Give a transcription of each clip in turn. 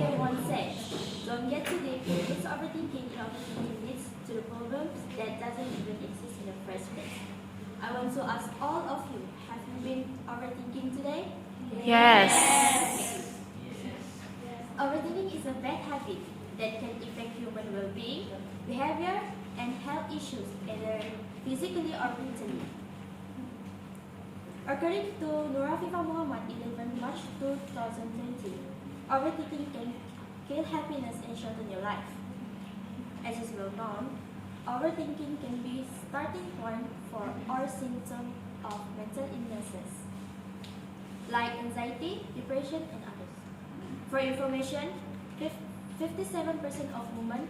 everyone says, don't get too deep. It's overthinking. Overthinking leads to the problems that doesn't even exist in the first place. I want to ask all of you, have you been overthinking today? Yes. Overthinking is a bad habit that can affect human well-being, behavior, and health issues, either physically or mentally. According to Nurafifa Muhammad, 11 March 2020, overthinking can kill happiness and shorten your life. As is well known, overthinking can be starting point for all symptoms of mental illnesses, like anxiety, depression, and others. For information, 57% of women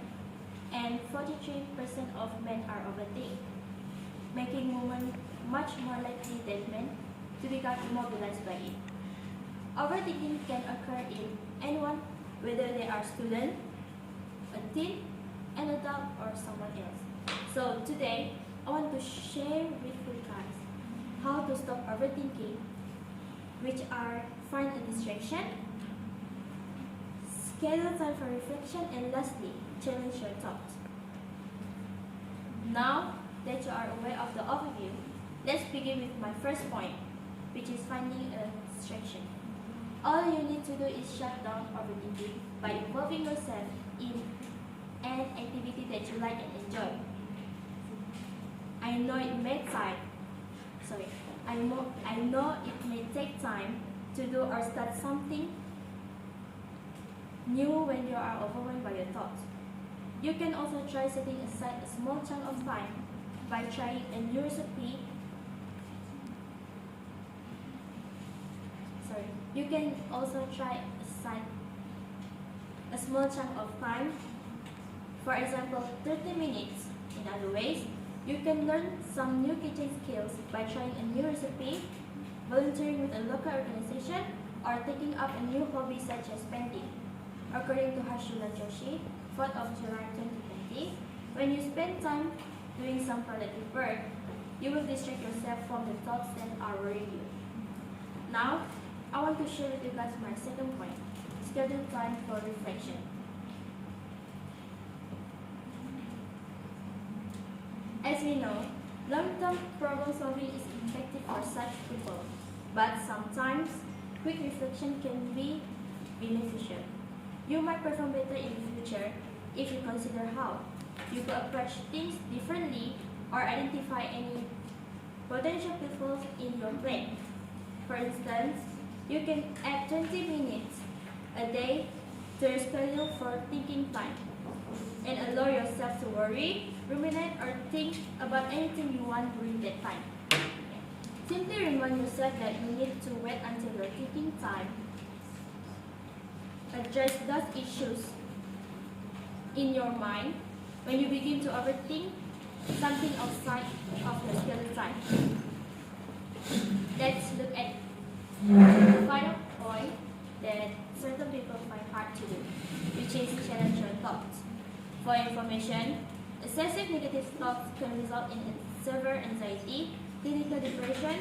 and 43% of men are overthink, making women much more likely than men to become immobilized by it. Overthinking can occur in anyone, whether they are student, a teen, an adult, or someone else. So today, I want to share with you guys how to stop overthinking, which are find a distraction, schedule time for reflection, and lastly, challenge your thoughts. Now that you are aware of the overview, let's begin with my first point, which is finding a distraction. All you need to do is shut down overthinking by involving yourself in an activity that you like and enjoy. I know it may take time to do or start something new when you are overwhelmed by your thoughts. You can also try setting aside a small chunk of time by trying a new recipe. You can also try aside a small chunk of time, for example, 30 minutes. In other ways, you can learn some new kitchen skills by trying a new recipe, volunteering with a local organization, or taking up a new hobby such as painting. According to Harshula Joshi, 4th of July 2020, when you spend time doing some productive work, you will distract yourself from the thoughts that are worrying you. Now, I want to share with you guys my second point, schedule time for reflection. As we know, long-term problem solving is effective for such people, but sometimes quick reflection can be beneficial. You might perform better in the future if you consider how you could approach things differently or identify any potential pitfalls in your plan. For instance, you can add 20 minutes a day to your schedule for thinking time and allow yourself to worry, ruminate, or think about anything you want during that time. Simply remind yourself that you need to wait until your thinking time. Address those issues in your mind when you begin to overthink something outside of your scheduled time. Let's look at the final point that certain people find hard to do, which is challenge your thoughts. For information, excessive negative thoughts can result in severe anxiety, clinical depression,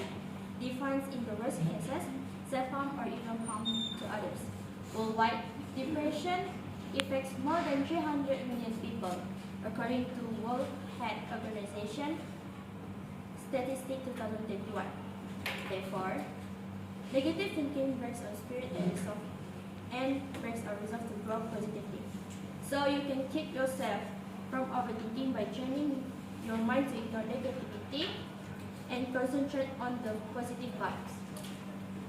defines in the worst cases, self-harm, or even harm to others. Worldwide, depression affects more than 300 million people, according to World Health Organization Statistic 2021. Therefore, negative thinking breaks our spirit and breaks our resolve to grow positively. So you can keep yourself from overthinking by training your mind to ignore negativity and concentrate on the positive vibes.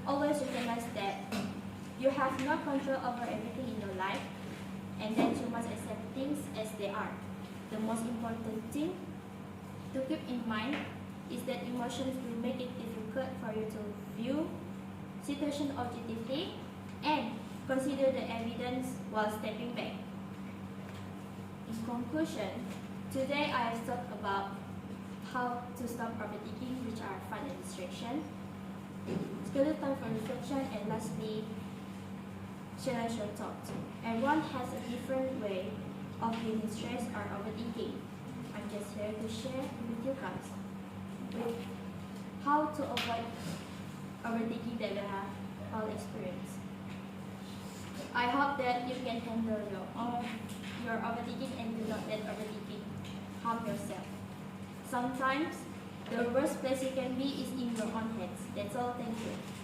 Always recognize that you have no control over everything in your life and that you must accept things as they are. The most important thing to keep in mind is that emotions will make it difficult for you to view situation objectively and consider the evidence while stepping back. In conclusion, today I have talked about how to stop overthinking, which are fun and distraction, schedule time for reflection, and lastly, challenge your thoughts. Everyone has a different way of feeling stress or overthinking. I'm just here to share with you guys with how to avoid overthinking that we have all experienced. I hope that you can handle your overthinking and do not let overthinking harm yourself. Sometimes the worst place you can be is in your own head. That's all. Thank you.